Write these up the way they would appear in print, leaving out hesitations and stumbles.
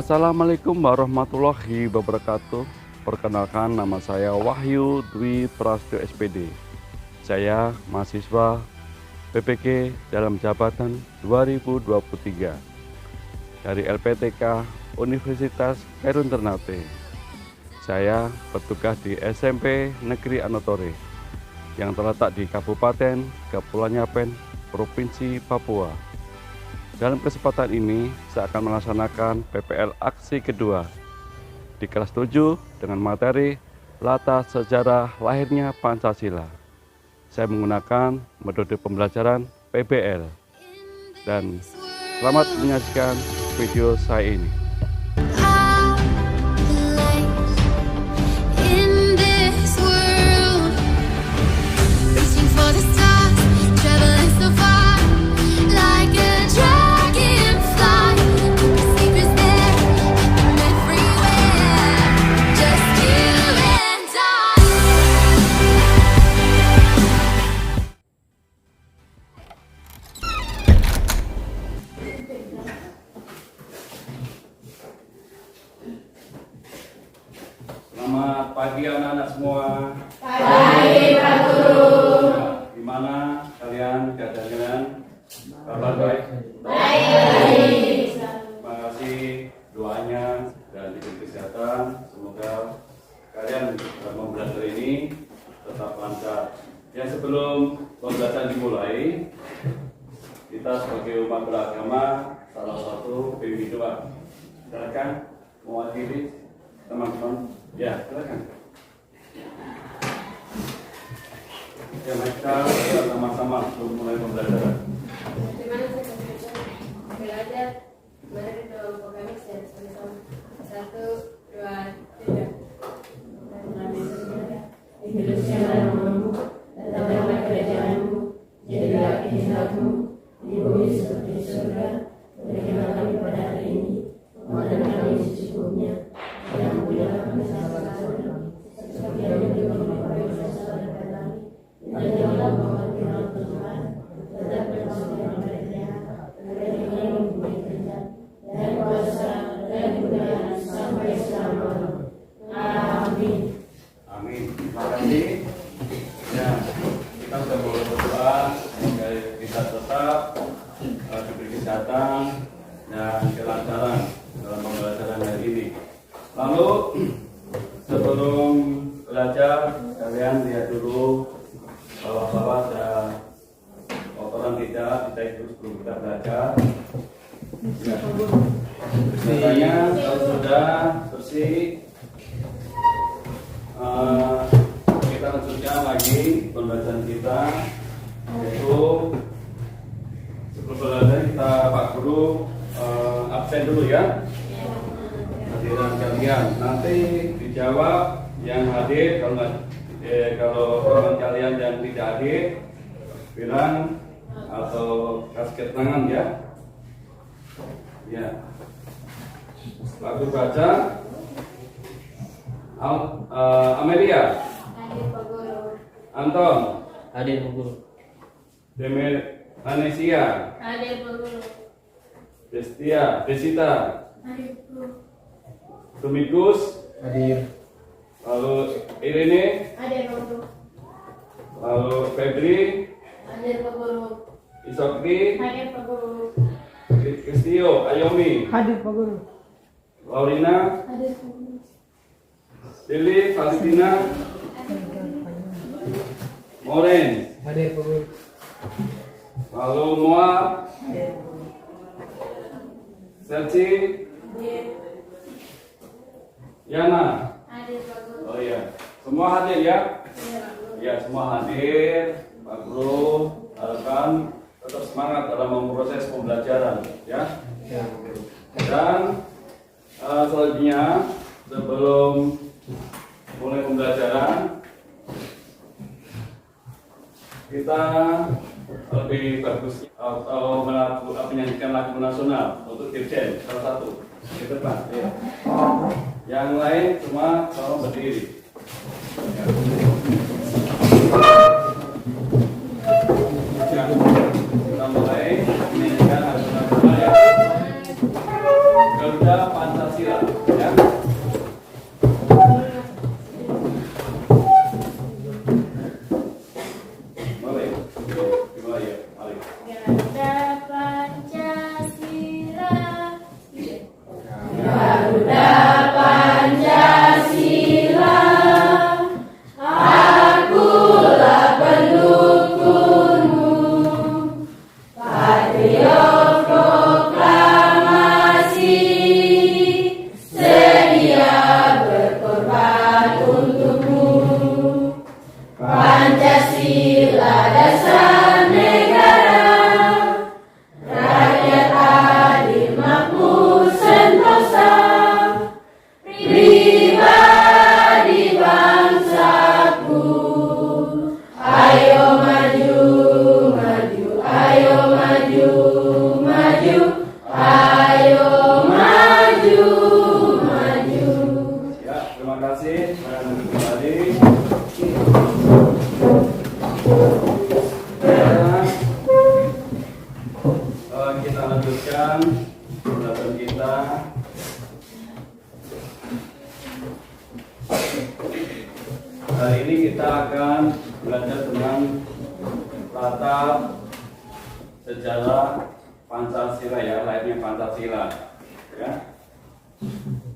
Assalamualaikum warahmatullahi wabarakatuh. Perkenalkan, nama saya Wahyu Dwi Prastyo SPD. Saya mahasiswa PPG dalam jabatan 2023 dari LPTK Universitas Khairun Ternate. Saya bertugas di SMP Negeri Anotore yang terletak di Kabupaten Kepulauan Yapen, Provinsi Papua. Dalam kesempatan ini, saya akan melaksanakan PPL aksi kedua di kelas 7 dengan materi latar sejarah lahirnya Pancasila. Saya menggunakan metode pembelajaran PBL. Dan selamat menyaksikan video saya ini. Selamat pagi anak-anak semua. Pagi Pak Guru. Gimana kalian keadaan? Kabar baik? Baik. Terima kasih doanya dan diberi kesehatan. Semoga kalian dalam belajar ini tetap lancar. Ya, sebelum pembelajaran dimulai, kita sebagai umat beragama salah satu bimbing doa. Silakan mewakili teman-teman. Ya, silakan. Ya, mereka sama-sama untuk mulai pembelajaran. Bagaimana saya belajar? Mari kita kami sama-sama. 1, 2, 3. Hidupnya namamu, datanglah kerajaanmu, jadilah kehendakmu di bumi seperti di surga. Berikanlah kami pada hari ini makanan kami secukupnya, dan ampunilah kami kesalahan kami, seperti yang kami mengampuni kesalahan kami. Dan janganlah membawa kami ke Tuhan, tetapi bersihkanlah dari jahat, dari yang mempunyai kehendak dan kuasa dan kemuliaan sampai selama-lamanya. Amin. Amin. Terima kasih. Ya, kita sudah boleh berdoa semoga kita tetap diberi kesehatan dan kelancaran dalam pembelajaran hari ini. Lalu sebelum belajar, kalian lihat dulu bawah-bawah ada kotoran tidak itu sebelum kita belajar. Ya. Biasanya kalau sudah bersih, kita lanjutkan lagi pembelajaran kita, yaitu sebelum belajar kita Pak Guru absen dulu ya. Hadiran kalian nanti dijawab yang hadir. Kalau teman kalian yang tidak hadir, bilang atau kasih tangan ya. Ya. Lagu baca. Amelia. Hadir Pak Guru. Anton. Hadir Pak Guru. Anesia. Hadir Pak Guru. Desita. Hadir Pak Guru. Tumikus. Hadir. Lalu Irene. Hadir Pak Guru. Lalu Febri. Hadir Pak Guru. Isokri. Hadir Pak Guru. Kristio. Ayomi. Hadir Pak Guru. Laurina. Hadir Pak Guru. Lili. Valentina. Moren. Hadir Pak Guru. Lalu Moa. Selci. Yana. Hadir Pak Guru. Oh iya, semua hadir ya? Ya, semua hadir. Pak Guru harapkan tetap semangat dalam memproses pembelajaran ya. Dan selanjutnya sebelum mulai pembelajaran, kita lebih bagus atau menyanyikan lagu nasional untuk Dirjen salah satu di depan ya. Yang lain cuma tolong berdiri ya. Kita mulai menyanyikan lagu nasional ya. Garuda Pancasila. Pancasila, ya. Mari, dimulai ya, mari. Garuda Pancasila. Garuda Pancasila. Akulah pendukungmu. Patriot proklamasi. Sedia berkorban untukmu. Pancasila dasar negara, rakyat adil makmur sentosa, pribadi bangsaku. Ayo maju, maju, ayo maju, maju, ayo maju, maju. Ya, terima kasih. Saya kembali. Kita lanjutkan pembelajaran kita. Hari ini kita akan belajar tentang latar sejarah Pancasila, ya, lahirnya Pancasila, ya.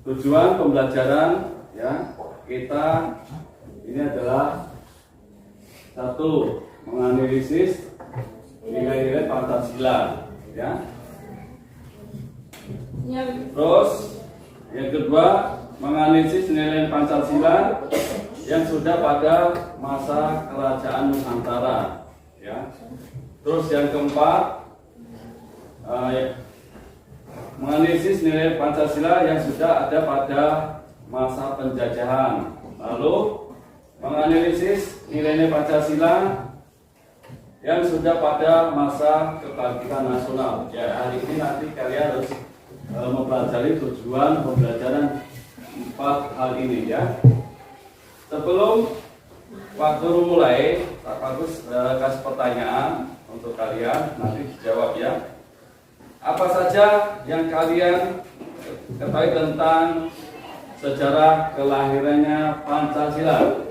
Tujuan pembelajaran, ya, kita ini adalah satu, menganalisis nilai-nilai Pancasila, ya. Terus yang kedua, menganalisis nilai Pancasila yang sudah pada masa kerajaan Nusantara, ya. Terus yang keempat, menganalisis nilai Pancasila yang sudah ada pada masa penjajahan. Lalu menganalisis nilai-nilai Pancasila yang sudah pada masa kebangkitan nasional. Ya, hari ini nanti kalian harus mempelajari tujuan pembelajaran 4 hal ini, ya. Sebelum waktu mulai, Pak Bagus kasih pertanyaan untuk kalian, nanti dijawab, ya. Apa saja yang kalian ketahui tentang sejarah kelahirannya Pancasila?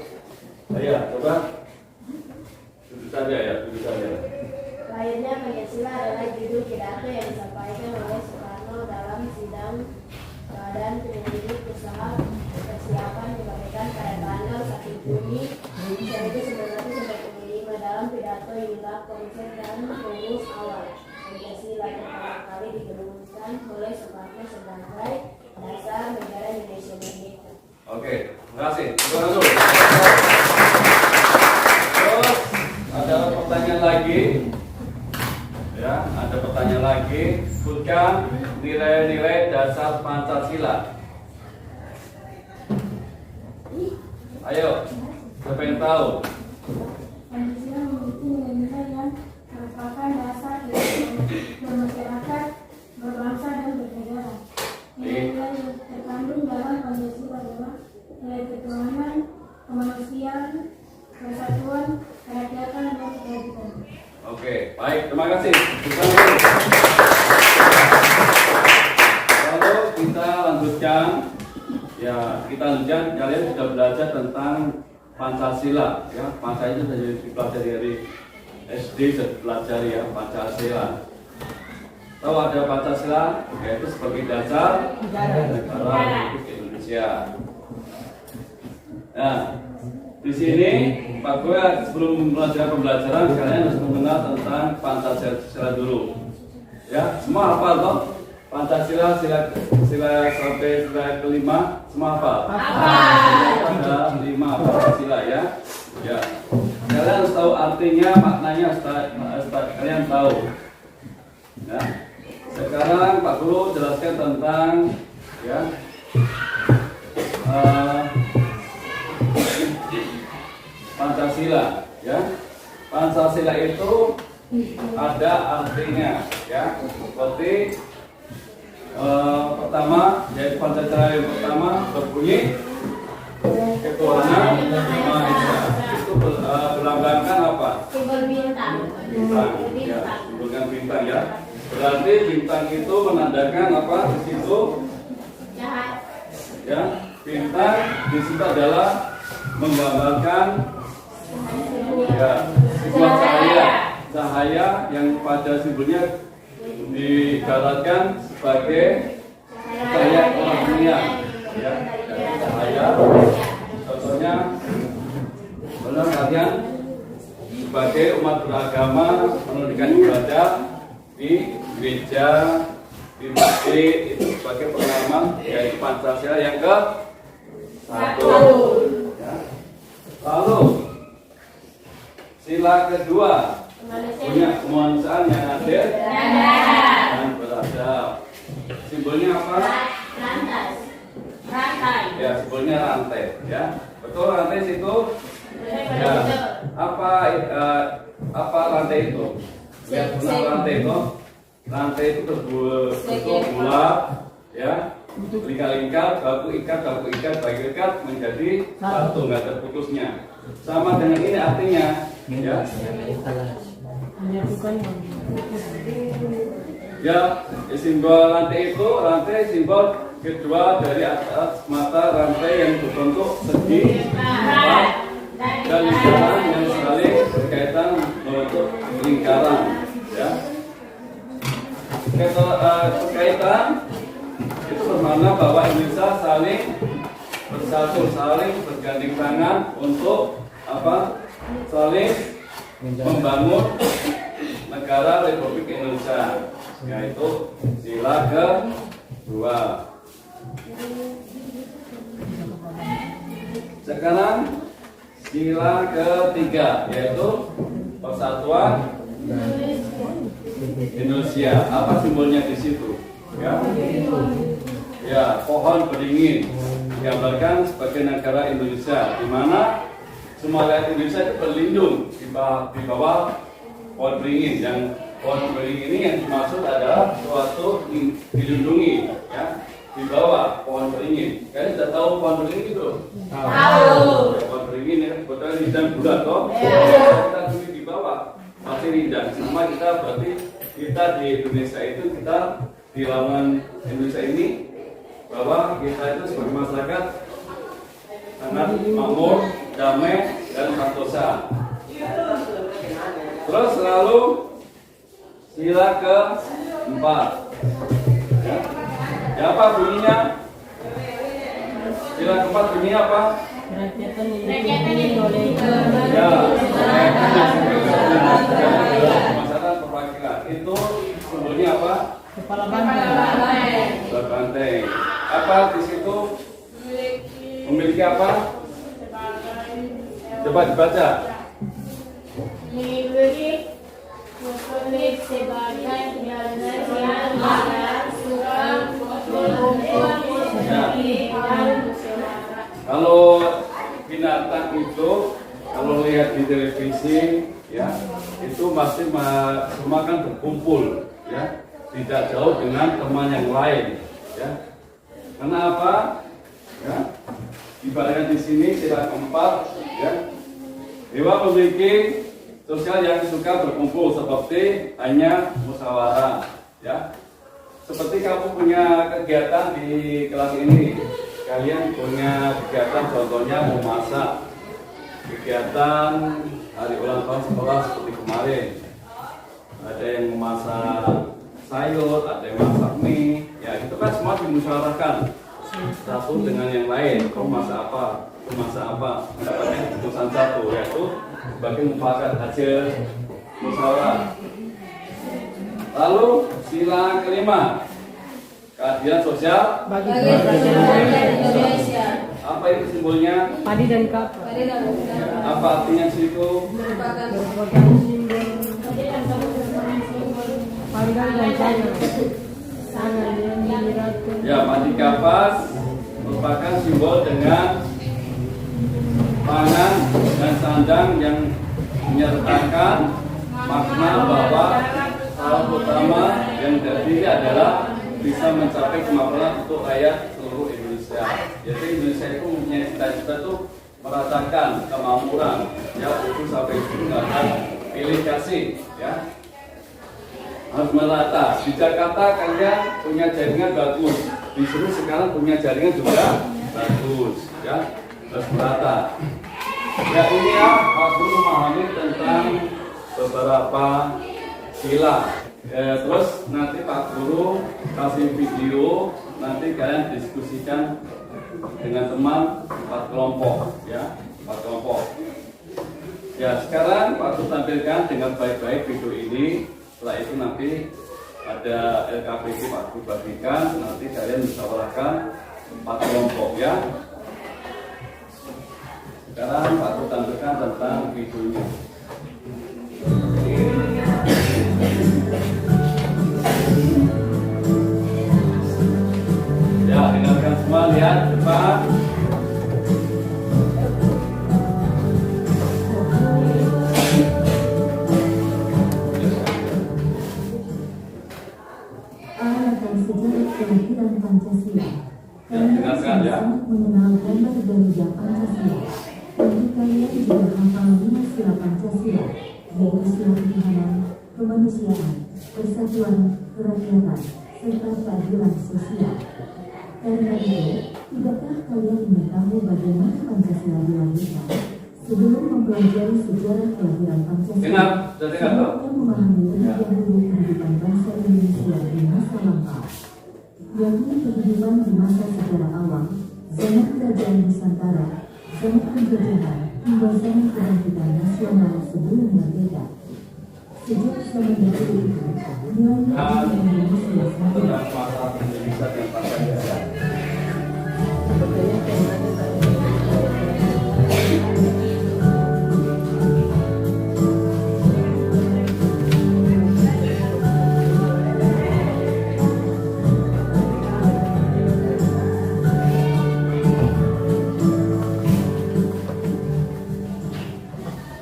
Ayo, coba. Duduk saja, ya, duduk saja. Lahirnya Pancasila adalah judul pidato yang disampaikan oleh Soekarno dalam sidang Badan Penyelidik Usaha Persiapan Kemerdekaan pada tanggal 1 Juni 1945. Dalam pidato inilah konsep dan rumus awal Pancasila pertama kali dirumuskan oleh Soekarno sebagai dasar negara Indonesia Merdeka. Oke, terima kasih. Terus ada pertanyaan lagi, ya, ada pertanyaan lagi. Sebutkan nilai-nilai dasar Pancasila. Ayo, siapa yang tahu? Pancasila memiliki nilai-nilai yang merupakan dasar bermasyarakat, berbangsa dan bernegara. Nilai-nilai yang terkandung dalam Pancasila adalah nilai ketuhanan, kemanusiaan, persatuan, kerakyatan, dan keadilan. Oke, baik, terima kasih. Lalu kita lanjutkan. Ya, kita lanjutkan. Kalian sudah belajar tentang Pancasila, ya. Pancasila sudah dipelajari dari SD, sudah dipelajari, ya, Pancasila. Tahu ada Pancasila, yaitu sebagai dasar negara Republik Indonesia. Nah, di sini Pak Gue sebelum belajar pembelajaran kalian harus mengenal tentang Pancasila dulu. Ya, semua hafal toh? Pancasila sila sampai sila kelima semua hafal. Ada 5 Pancasila, ya. Ya. Kalian harus tahu artinya, maknanya harus kalian tahu. Ya. Sekarang Pak Guru jelaskan tentang, ya, Pancasila, ya. Pancasila itu ada artinya, ya. Seperti pertama, yaitu Pancasila yang pertama berbunyi ketuhanan Maha Esa. Itu berlambangkan apa? Simbol bintang. Bintang, ya, simbolkan bintang, ya. Berarti bintang itu menandakan apa di situ? Ya, bintang di situ adalah menggambarkan ya sebuah cahaya yang pada simbolnya digalatkan sebagai cahaya kerohanian. Ya, cahaya. Contohnya, benar kalian sebagai umat beragama menunaikan ibadah di gereja, di masjid itu sebagai pengalaman yaitu Pancasila yang ke-1. Ya. Lalu sila kedua punya kemanusiaan yang adil dan beradab. Simbolnya apa? Rantai. Ya, simbolnya rantai. Ya, betul rantai situ. Ya, apa rantai itu? Lihat benar rantai itu. Rantai itu terbentuk bulat, ya, lingkar-lingkar, baku ikat, baku ikat menjadi satu, nggak terputusnya. Sama dengan ini artinya, ya. Ya, simbol rantai itu, rantai simbol kedua dari atas mata rantai yang berbentuk segi, empat, dan lingkaran yang saling berkaitan membentuk lingkaran, ya. Berkaitan itu bermakna bahwa Indonesia saling bersatu, saling bergandeng tangan untuk apa? Saling membangun negara Republik Indonesia, yaitu sila kedua. Sekarang sila ketiga, yaitu persatuan Indonesia. Apa simbolnya di situ? Ya, pohon beringin digambarkan sebagai negara Indonesia, di mana semua rakyat Indonesia itu berlindung di bawah pohon beringin. Yang pohon beringin ini yang dimaksud adalah suatu dilindungi, ya, di bawah pohon beringin. Kalian sudah tahu pohon beringin itu? Tahu. Ya, pohon beringin ya, sebetulnya rindang bulat toh. Kita duduk di bawah masih rindang. Sama kita berarti kita di Indonesia itu kita di laman Indonesia ini bahwa kita itu sebagai masyarakat sangat makmur, damai dan santosa. Terus lalu sila keempat. Ya, apa bunyinya? Sila keempat bunyinya apa? Ya, masyarakat perwakilan itu simbolnya apa? Kepala banteng. Kepala banteng. Apa di situ? Memiliki apa? Coba dibaca. Memiliki sebagai biasa yang suka berkumpul Kalau binatang itu, kalau lihat di televisi, ya, itu pasti semua kan berkumpul, ya, tidak jauh dengan teman yang lain, ya. Karena apa? Ya, ibaratnya di sini sila keempat, ya, dewa memiliki sosial yang suka berkumpul seperti hanya musyawarah, ya. Seperti kamu punya kegiatan di kelas ini, kalian punya kegiatan contohnya memasak, kegiatan hari ulang tahun sekolah seperti kemarin, ada yang memasak sayur, ada yang masak mie, ya itu kan semua dimusyawarahkan satu dengan yang lain. Kau masak apa? Kau masak apa? Mendapatkan keputusan satu, yaitu sebagai mufakat hasil musyawarah. Lalu sila kelima, keadilan sosial Bagi Indonesia. Apa itu simbolnya? Padi dan kapas. Apa artinya situ? Merupakan simbol panggang dan sayur. Sangat menyiratkan. Ya, padi kapas merupakan simbol dengan pangan dan sandang yang menyertakan makna bahwa hal utama yang terdiri adalah bisa mencapai kemapanan untuk rakyat seluruh Indonesia. Jadi Indonesia itu mempunyai cita-cita itu merasakan kemakmuran, ya, itu sampai itu nggak akan pilih kasih, ya, harus merata. Di Jakarta kalian punya jaringan bagus, di sini sekarang punya jaringan juga bagus ya, terus merata. Ya ini ya, Pak Guru memahami tentang beberapa sila. Terus nanti Pak Guru kasih video, nanti kalian diskusikan dengan teman 4 kelompok ya, 4 kelompok. Ya sekarang Pak Guru tampilkan dengan baik-baik video ini. Setelah itu nanti ada LKPD Pak Guru bagikan, nanti kalian musyawarahkan 4 kelompok ya. Sekarang Pak Guru tampilkan tentang videonya. Ya, dengarkan semua, lihat depan. Alatan sejarah kelahiran Pancasila. Ya, dengarkan ya. Sangat mengenal gambar Garuda Pancasila. Bagi kalian juga hafal 5 sila Pancasila, yaitu sila ketuhanan, kemanusiaan, persatuan, kerakyatan, serta keadilan sosial. Karena itu, tidakkah kalian ingin tahu bagaimana Pancasila dilahirkan? Sebelum mempelajari sejarah kelahiran Pancasila, Dengar, sudah dengar, Pak? sebaiknya memahami lebih dahulu kehidupan bangsa Indonesia di masa lampau, yakni kehidupan di masa sejarah awal, zaman kerajaan Nusantara, zaman penjajahan, hingga zaman kebangkitan nasional sebelum merdeka. Sejak zaman dahulu itu, nilai-nilai Indonesia semakin Tentang masalah Indonesia dan Pancasila.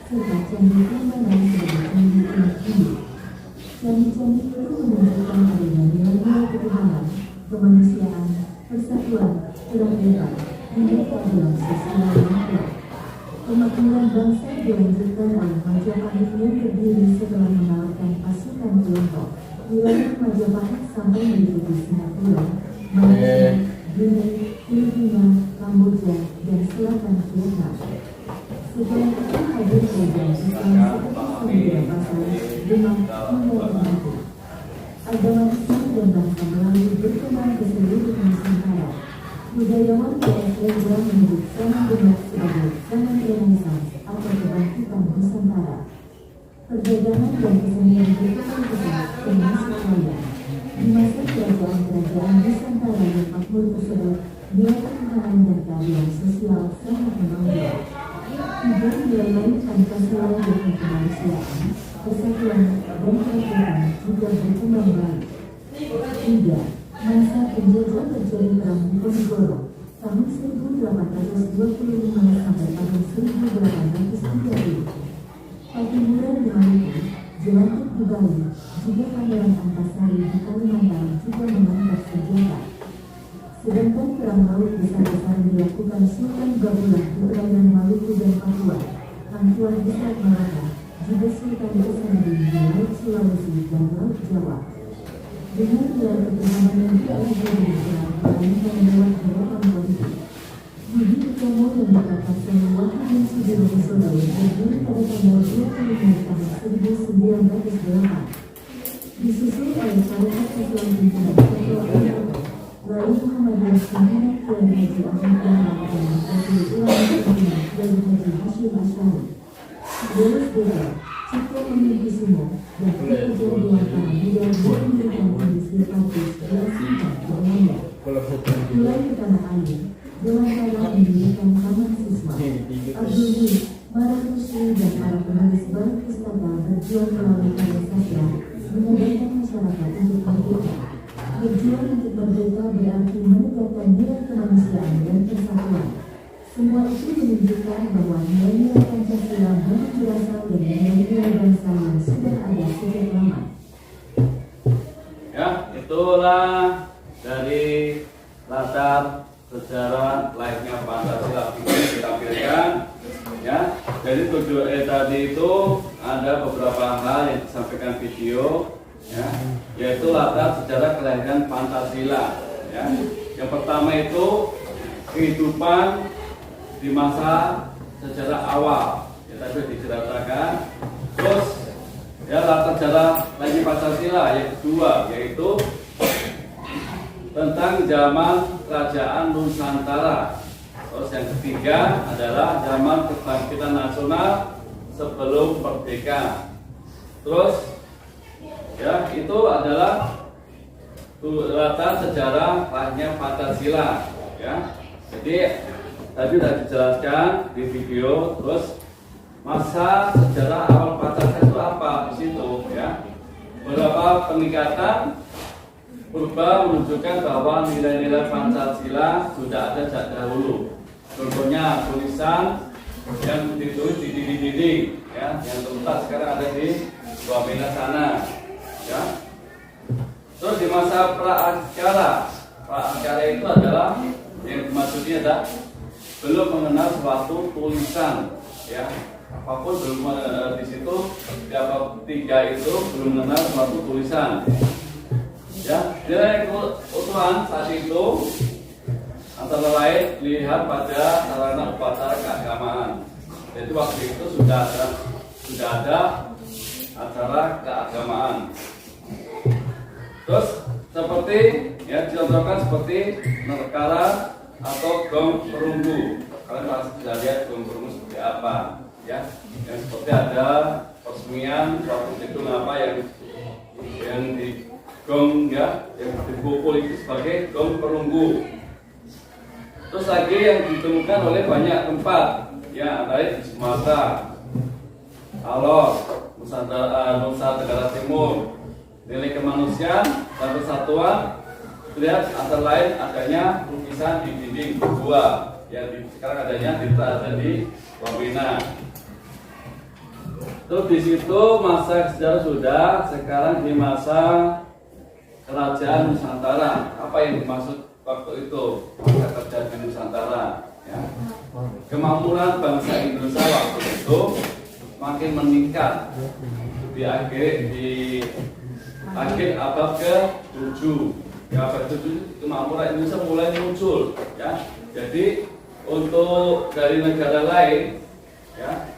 serta candi Prambanan sebagai candi umat Hindu. Candi-candi itu menunjukkan adanya nilai-nilai ketuhanan, kemanusiaan, persatuan, kerakyatan, hingga keadilan sosial yang kuat. Pemakmuran bangsa dilanjutkan oleh Majapahit yang berdiri setelah mengalahkan pasukan Tiongkok. Wilayah Majapahit sampai meliputi Singapura, Malaysia, Brunei, Filipina, Kamboja, dan selatan Vietnam. Setelah itu hadir kerajaan Islam seperti Samudra Pasar, Demak, hingga Bengkulu. Agama Islam dan bangsa Melayu berkembang ke seluruh Nusantara. Budayawan PS Legra menyebut zaman Demak sebagai zaman Renaissance atau kebangkitan Nusantara. Perdagangan dan kesenian berkembang pesat termasuk wayang. Di masa kerajaan-kerajaan Nusantara yang makmur tersebut, nilai ketuhanan dan keadilan sosial sangat menonjol. Tiga nilai lain Pancasila yakni kemanusiaan, persatuan, dan kerakyatan juga berkembang baik. 3. Masa penjajah terjadi perang Diponegoro tahun 1825 sampai tahun 1830. Patimuran di Maluku, Jelantik di Bali, juga Pangeran Antasari di Kalimantan juga mengangkat senjata. Sedangkan perang laut besar-besaran dilakukan Sultan Babulah di perairan Maluku dan Papua, Hangtuan Besar Malaka, juga Sultan Hasanuddin di Laut Sulawesi dan Laut Jawa. Dengan nilai ketuhanan yang diajarkan dibandingkan lewat gerakan politik, Budi Utomo yang dikatakan sebuah Wahidin Sudirohusodo berdiri pada tanggal 25 tahun 1908. Disusul oleh Sarekat Islam Pimpinan Ketua Umum, lalu Muhammadiyah Pimpinan Kiai Haji Ahmad Dahlan dan Majelis Ulama Pimpinan dari Haji Hashim Asyari. Dewas Deda, Cipto Pemimpisumo, dan Ketua Dewan Muda memberikan kondisi partis dan singkat berlaya. Mulai ke tanah air, Dewan Pala mendirikan taman siswa. Abdul Wid, para muslim dan para penulis baru pustaka berjuang melalui karya sastra, menyadarkan masyarakat untuk merdeka. Berjuang untuk merdeka berarti menegakkan nilai kemanusiaan dan persatuan. Semua itu menunjukkan bahwa nilai-nilai Pancasila memang berasal dari nilai-nilai bangsa yang sudah ada sejak lama. Ya, itulah dari latar sejarah lahirnya Pancasila ditampilkan. Ya, jadi tadi itu ada beberapa hal yang disampaikan video, ya, yaitu latar sejarah kelahiran Pancasila. Ya, yang pertama itu kehidupan di masa sejarah awal. Ya tadi diceritakan. Terus ya latar sejarah lagi Pancasila yang kedua yaitu tentang zaman kerajaan Nusantara. Terus yang ketiga adalah zaman kebangkitan nasional sebelum merdeka. Terus ya itu adalah latar sejarah lahirnya Pancasila. Ya, jadi tadi sudah dijelaskan di video. Terus masa sejarah awal Pancasila itu apa di situ? Ya, beberapa peningkatan purba menunjukkan bahwa nilai-nilai Pancasila sudah ada sejak dahulu. Contohnya tulisan yang ditulis di dinding-dinding, ya, yang terletak sekarang ada di Wamena sana, ya. Terus di masa pra-aksara itu adalah yang maksudnya adalah belum mengenal suatu tulisan, ya. Apapun belum di situ, tiga itu belum mengenal suatu tulisan. Ya, nilai keutuhan saat itu antara lain dilihat pada sarana upacara keagamaan. Jadi waktu itu sudah ada acara keagamaan. Terus seperti ya dicontohkan seperti nerkara atau gong perunggu. Kalian pasti sudah lihat gong perunggu seperti apa, ya? Yang seperti ada peresmian suatu gedung apa yang di gong, ya, yang dipukul itu sebagai gong perunggu. Terus lagi yang ditemukan oleh banyak tempat, ya, ada di Sumatera, Alor, Nusa Tenggara Timur. Nilai kemanusiaan dan persatuan terlihat antara lain adanya lukisan di dinding gua yang sekarang adanya di Wamena. Terus di situ masa sejarah sudah, sekarang di masa kerajaan Nusantara. Apa yang dimaksud waktu itu masa kerajaan Nusantara? Ya. Kemakmuran bangsa Indonesia waktu itu makin meningkat di akhir abad ke-7. Ya, abad ke-7 kemakmuran Indonesia mulai muncul. Ya. Jadi untuk dari negara lain, ya,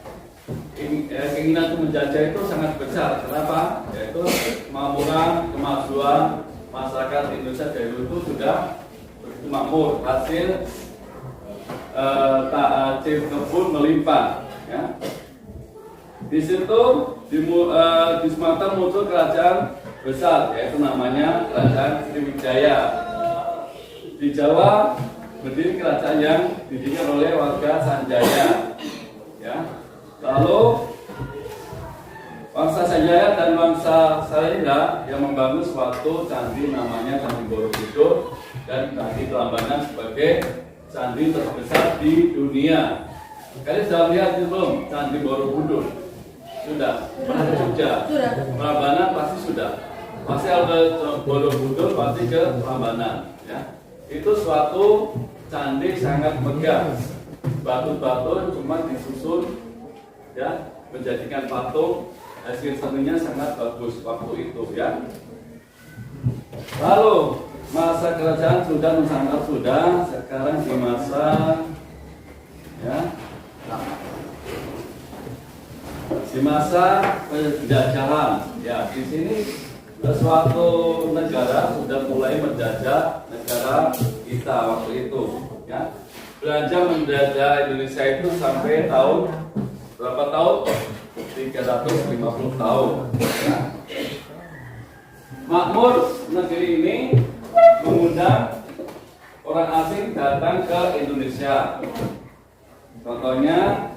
keinginan untuk menjajah itu sangat besar. Kenapa? Yaitu kemakmuran, kemajuan masyarakat Indonesia dari dulu itu sudah begitu makmur. Hasil kebun melimpah. Ya. Di situ di Sumatera muncul kerajaan besar, yaitu namanya Kerajaan Sriwijaya. Di Jawa berdiri kerajaan yang didirikan oleh warga Sanjaya. Ya. Lalu bangsa Sanjaya dan bangsa Salinda yang membangun suatu candi namanya Candi Borobudur dan Candi Prambanan sebagai candi terbesar di dunia. Kalian sudah lihat belum Candi Borobudur? Sudah. Sudah. Prambanan pasti sudah. Masih ada Borobudur pasti ke Prambanan. Ya. Itu suatu candi sangat megah. Batu-batu cuma disusun, ya, menjadikan patung. Hasil seninya sangat bagus waktu itu, ya. Lalu masa kerajaan sudah Nusantara sudah, sekarang di masa, ya, di masa penjajahan. Ya, di sini suatu negara sudah mulai menjajah negara kita waktu itu, ya. Belanja menjajah Indonesia itu sampai tahun berapa tahun? 350 tahun. Ya. Makmur negeri ini mengundang orang asing datang ke Indonesia. Contohnya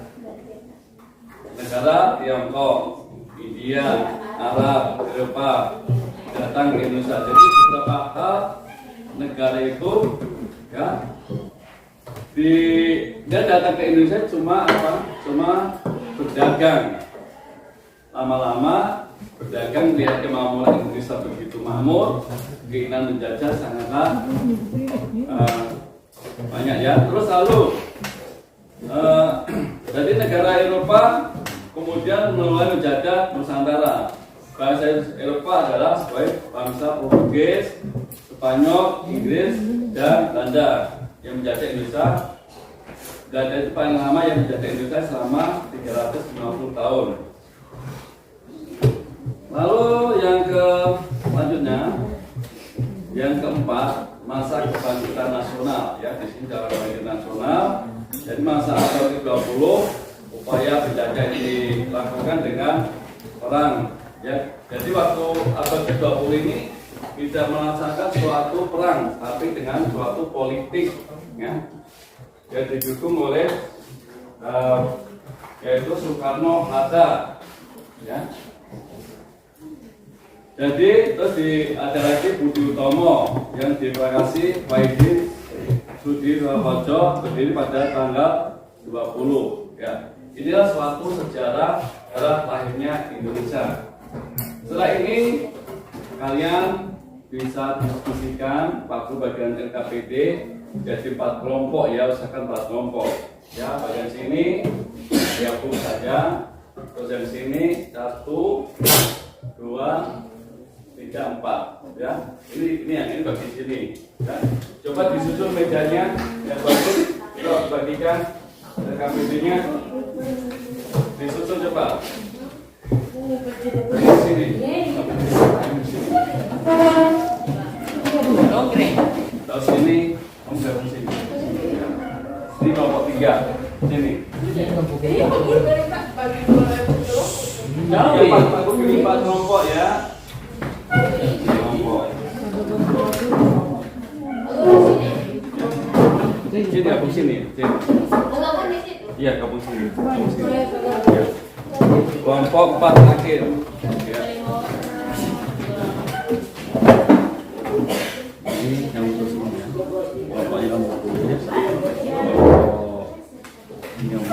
negara Tiongkok, India, Arab, Eropa datang ke Indonesia. Jadi beberapa hal negara itu, ya, dia datang ke Indonesia cuma apa? Cuma berdagang. Lama-lama berdagang, lihat kemakmuran Indonesia begitu makmur, keinginan menjajah sangatlah banyak, ya. Terus lalu jadi negara Eropa kemudian mulai menjajah Nusantara. Bahasa Eropa adalah sebagai bangsa Portugis, Spanyol, Inggris, dan Belanda. yang menjajah Indonesia. Gajah itu paling lama yang menjajah Indonesia selama 350 tahun. Lalu yang selanjutnya, yang keempat, masa kebangkitan nasional. Ya, di sini dalam kebangkitan nasional. Jadi masa abad ke-20, upaya penjajah ini dilakukan dengan perang. Ya, jadi waktu abad ke-20 ini tidak melaksanakan suatu perang, tapi dengan suatu politik. Ya, yang didukung oleh yaitu Soekarno Hatta. Ya. Jadi terus ada lagi Budi Utomo yang deklarasi Wahidin Sudirohojo berdiri pada tanggal 20. Ya, inilah suatu sejarah lahirnya Indonesia. Setelah ini kalian bisa diskusikan waktu bagian LKPD jadi 4 kelompok ya, usahakan 4 kelompok. Ya, bagian sini diapung saja. Terus yang sini 1, 2, 3, 4 ya. Ini bagi sini ya. Coba disusun mejanya yang bagus, kita bagikan LKPD-nya. Disusun coba. Di sini. Terus sini, Om gabung sini. Ini kelompok 3. Sini. Ya, Pak, aku pilih 4 kelompok ya. Kelompok. Sini gabung sini. Iya, gabung sini. Ya. Kelompok 4 terakhir. Ya. Ini yang untuk semuanya. Kelompok yang ini yang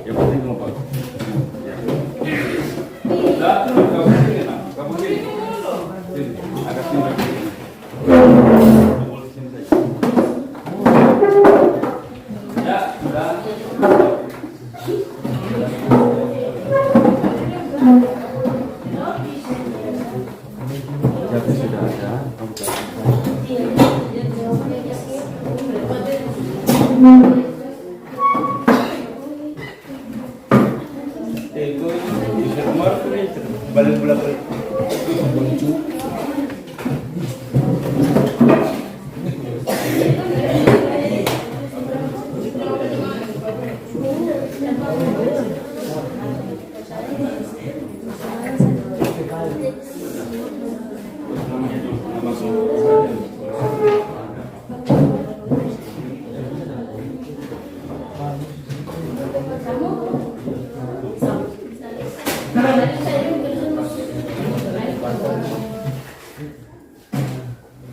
yang penting kelompok. Ya. Nah, gabung sini, nah. Gabung sini. Sini, agak sini. Kumpul di sini saja. Ya, sudah. Jadi sudah ada. Itu di rumah balik bulan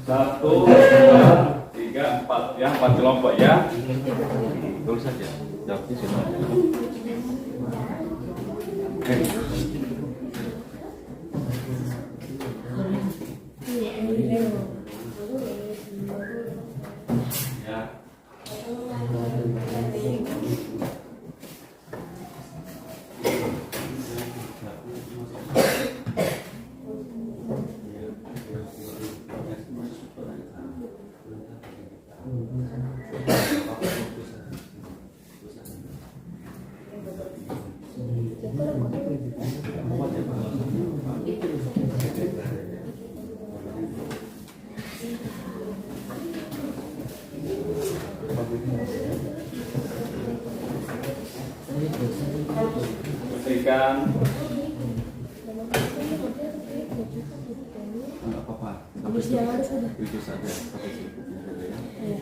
Satu, 2, 3, 4 ya, 4 kelompok ya. Tulis saja. Jawabnya sudah. Oke. Ya. Berikan apa-apa itu saja sampai situ ya.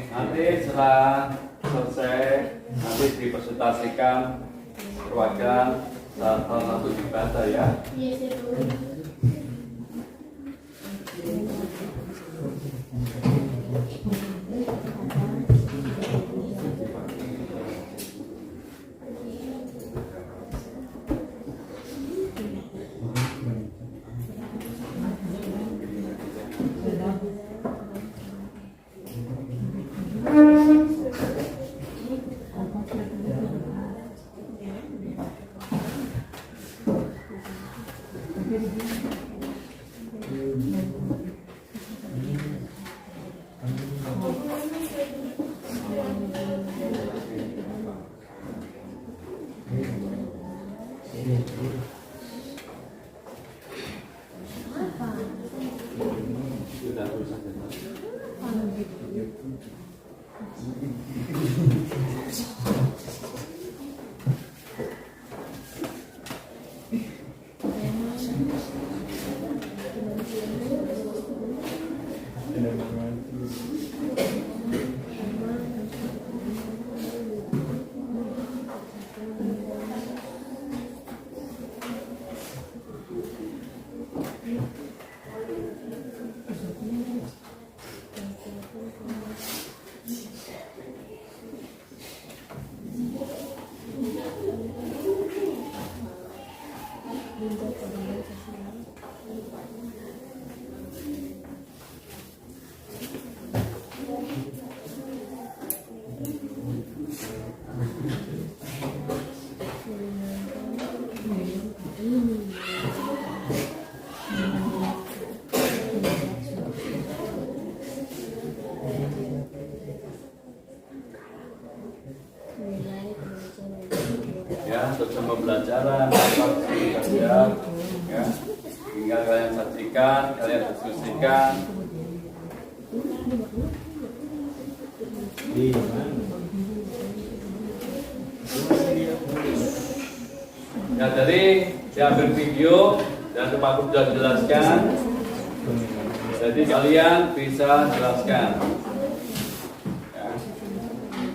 Nanti setelah selesai nanti dipresentasikan perwakilan salah satu dibaca ya. Yes, ya, Bu. Sudah tulisan jelas. Ya, untuk pembelajaran kerja ya, tinggal kalian saksikan, kalian diskusikan. Ya, jadi diambil video dan Pak Guru sudah jelaskan. Jadi kalian bisa jelaskan ya,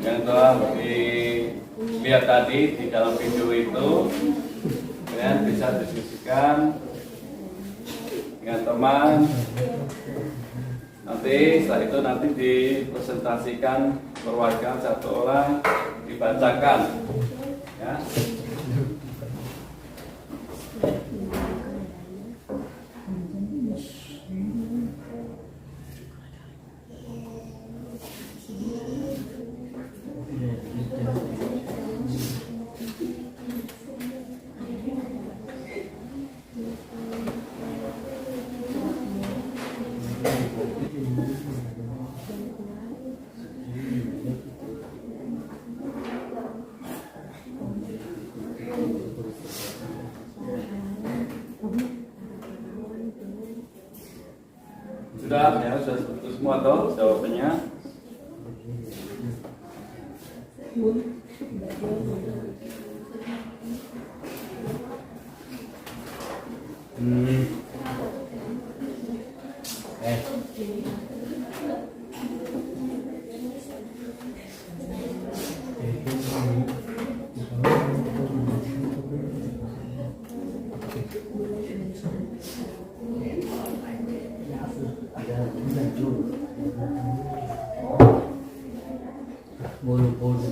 yang telah dilihat tadi di dalam video itu. Kalian bisa diskusikan dengan teman. Nanti setelah itu nanti dipresentasikan perwakilan satu orang, dibacakan ya. Sudah ya, sudah semua toh jawabannya. Bolu-bolu.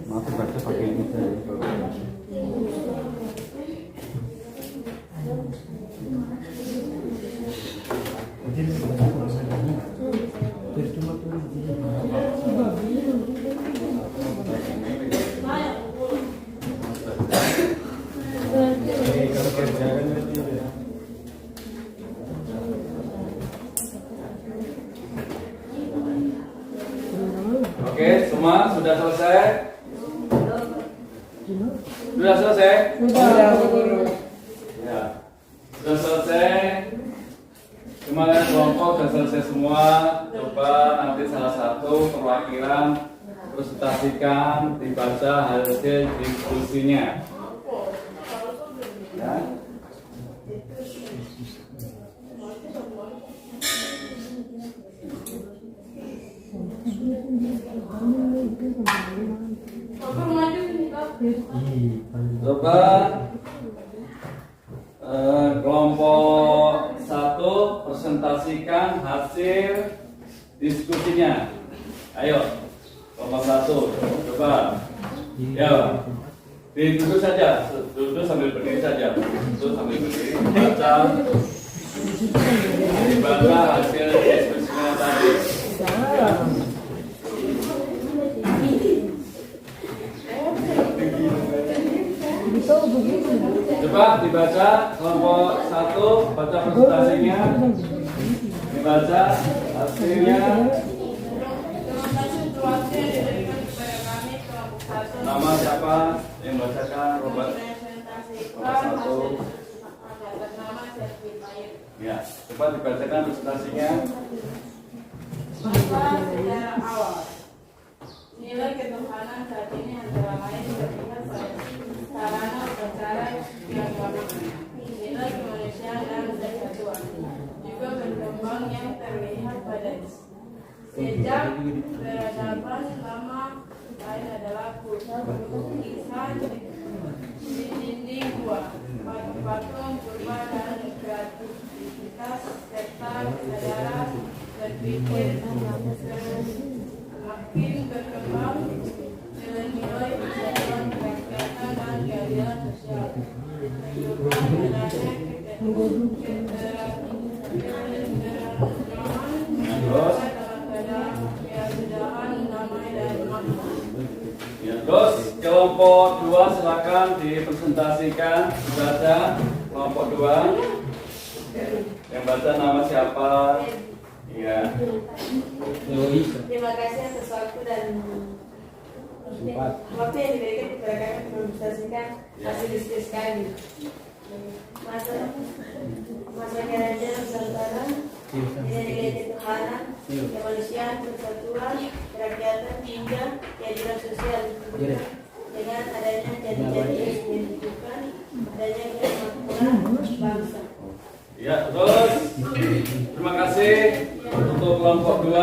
Maaf baca pakai ini saja. Oke, semua sudah selesai? Sudah selesai? Ya, sudah selesai. Kemarin kelompok sudah selesai semua. Coba nanti salah satu perwakilan presentasikan, dibaca hasil diskusinya. Ya. Coba kelompok 1 presentasikan hasil diskusinya. Ayo, kelompok 1, coba. Ya, duduk saja, duduk sambil berdiri saja. Duduk sambil berdiri. Dibaca hasil diskusinya tadi. Ya. Coba dibaca kelompok 1, baca presentasinya, dibaca hasilnya. Nama siapa yang bacakan? Robert. Kelompok 1. Ya, coba dibacakan presentasinya. Maka secara awal nilai ketuhanan saat ini antara lain terlihat pada sarana upacara yang baru, nilai kemanusiaan dan persatuan, juga berkembang yang terlihat pada sejak peradaban lama lain adalah lukisan di dinding gua, patung purba dan kreativitas serta kesadaran berpikir semakin berkembang nilai-nilai persatuan kerakyatan dan keadilan sosial. Kehidupan adanya Terus kelompok 2 silakan dipresentasikan, dibaca kelompok 2. Yang baca nama siapa? Iya. Terima kasih atas waktu dan waktu yang diberikan kepada kami untuk mempresentasikan hasil diskusi kami. Masa kerajaan Nusantara, nilai-nilai ketuhanan, kemanusiaan, persatuan, kerakyatan hingga keadilan sosial dengan adanya janji-janji yang menunjukkan adanya kemakmuran bangsa. Ya, terus terima kasih untuk kelompok 2.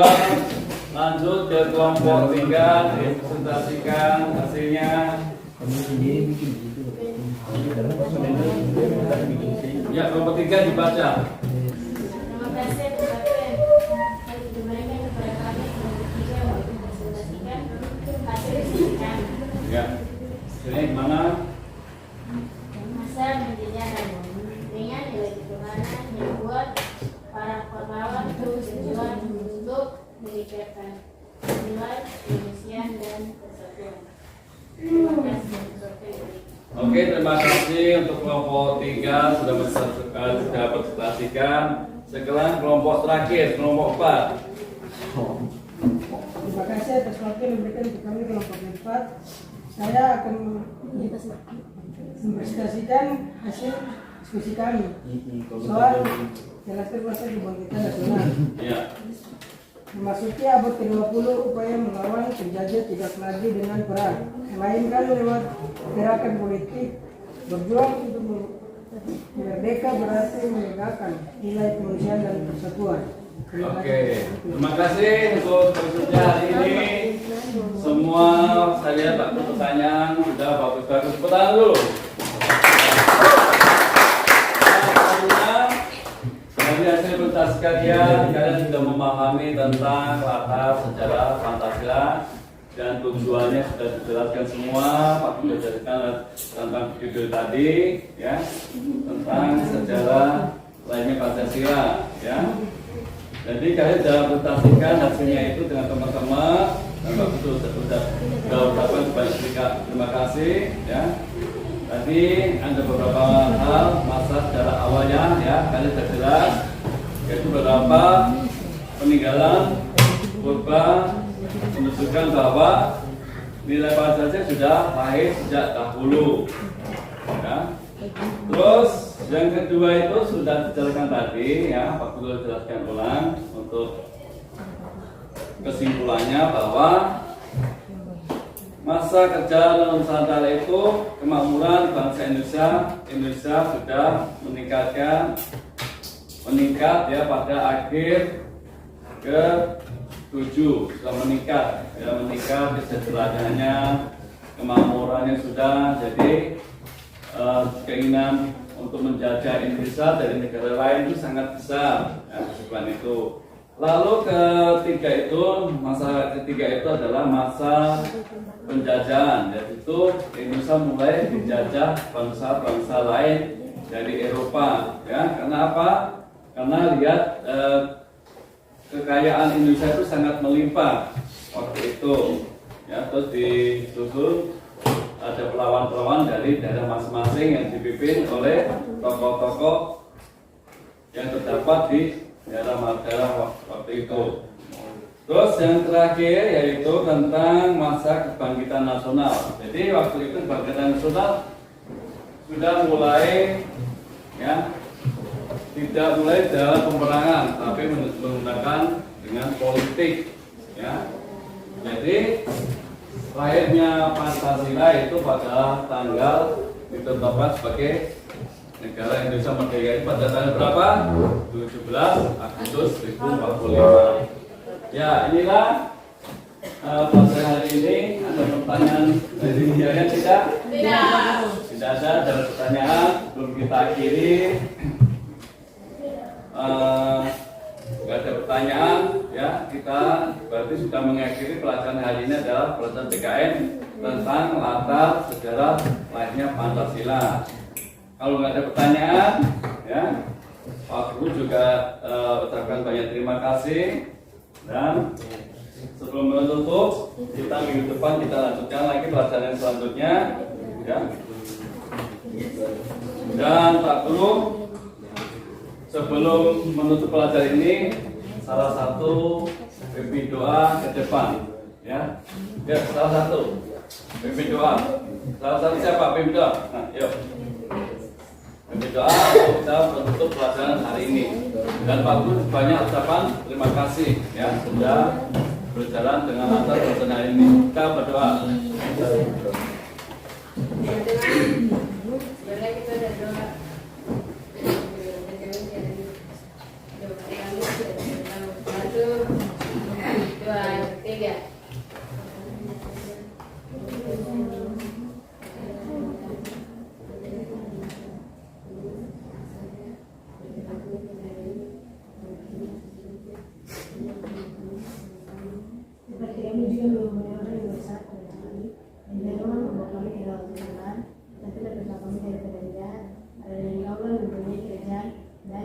Lanjut ke kelompok 3, dipresentasikan hasilnya. Ya, kelompok 3 dibaca. Terima kasih kepada yang diberikan kepada kami untuk bisa mempresentasikan hasil diskusi kami. Ya, sini mana? Masa menjadi dengan nilai ketuhanan yang buat para pahlawan bertujuan untuk meningkatkan nilai kemanusiaan dan persatuan. Terima kasih. Oke, terima kasih untuk kelompok 3 sudah presentasikan. Sekarang kelompok terakhir, kelompok 4. Terima kasih atas waktu yang diberikan ke kami kelompok 4. Saya akan mempresentasikan hasil diskusi kami soal jelaskan masa kebangkitan nasional. Ya. Memasuki abad ke-20, upaya melawan penjajah tidak lagi dengan perang, melainkan lewat gerakan politik. Berjuang untuk merdeka berarti menegakkan nilai kemanusiaan dan persatuan. Oke, terima kasih untuk diskusinya hari ini. Semua saya lihat pertanyaan sudah bagus-bagus. Tepuk tangan dulu. Dari hasil presentasi kalian sudah memahami tentang latar sejarah Pancasila dan tujuannya sudah dijelaskan semua. Pak sudah jelaskan tentang video tadi, ya, tentang sejarah lainnya Pancasila, ya. Jadi kalian sudah presentasikan hasilnya itu dengan teman-teman dan Pak sudah ucapkan banyak terima kasih, ya. Tadi ada beberapa hal masa sejarah awalnya, ya, kalian sudah jelas, yaitu beberapa peninggalan purba menunjukkan bahwa nilai Pancasila sudah lahir sejak dahulu, ya. Terus yang kedua itu sudah dijelaskan tadi, ya, Pak Guru jelaskan ulang untuk kesimpulannya bahwa masa kerja Nusantara itu kemakmuran bangsa Indonesia sudah meningkat ya pada akhir ke-7 sudah meningkat kesejahteraannya, kemakmurannya sudah, jadi keinginan untuk menjajah Indonesia dari negara lain itu sangat besar, ya, kesimpulan itu. Lalu masa ketiga itu adalah masa penjajahan, yaitu Indonesia mulai dijajah bangsa-bangsa lain dari Eropa, ya. Karena apa? Karena lihat kekayaan Indonesia itu sangat melimpah waktu itu, ya. Terus disusul ada pelawan-pelawan dari daerah masing-masing yang dipimpin oleh tokoh-tokoh yang terdapat di daerah waktu itu. Terus yang terakhir yaitu tentang masa kebangkitan nasional. Jadi waktu itu kebangkitan nasional sudah mulai, ya, tidak mulai dalam peperangan, tapi menggunakan dengan politik, ya. Jadi lahirnya Pancasila itu pada tanggal ditetapkan sebagai negara Indonesia merdeka itu pada tanggal berapa? 17 Agustus 1945. Ya, inilah pelajaran hari ini. Ada pertanyaan dari kalian tidak? Tidak ada pertanyaan. Belum kita akhiri. Tidak ada pertanyaan, ya. Kita berarti sudah mengakhiri pelajaran hari ini adalah pelajaran PKN tentang latar sejarah lahirnya Pancasila. Kalau nggak ada pertanyaan, ya, Pak Guru juga ucapkan banyak terima kasih. Dan sebelum menutup, kita minggu depan kita lanjutkan lagi pelajaran selanjutnya, ya. Dan Pak Guru, sebelum menutup pelajaran ini, salah satu pimpin doa ke depan, ya. Ya, salah satu pimpin doa. Salah satu siapa pimpin doa? Nah, yuk. Doa untuk kita menutup pelajaran hari ini. Dan Pak Guru banyak ucapan terima kasih, ya, sudah berjalan dengan lancar pelajaran hari ini. Kita berdoa.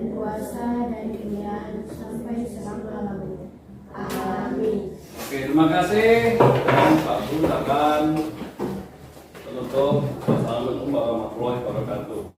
dan kuasa dan kemuliaan sampai selama-lamanya. Amin. Oke, terima kasih.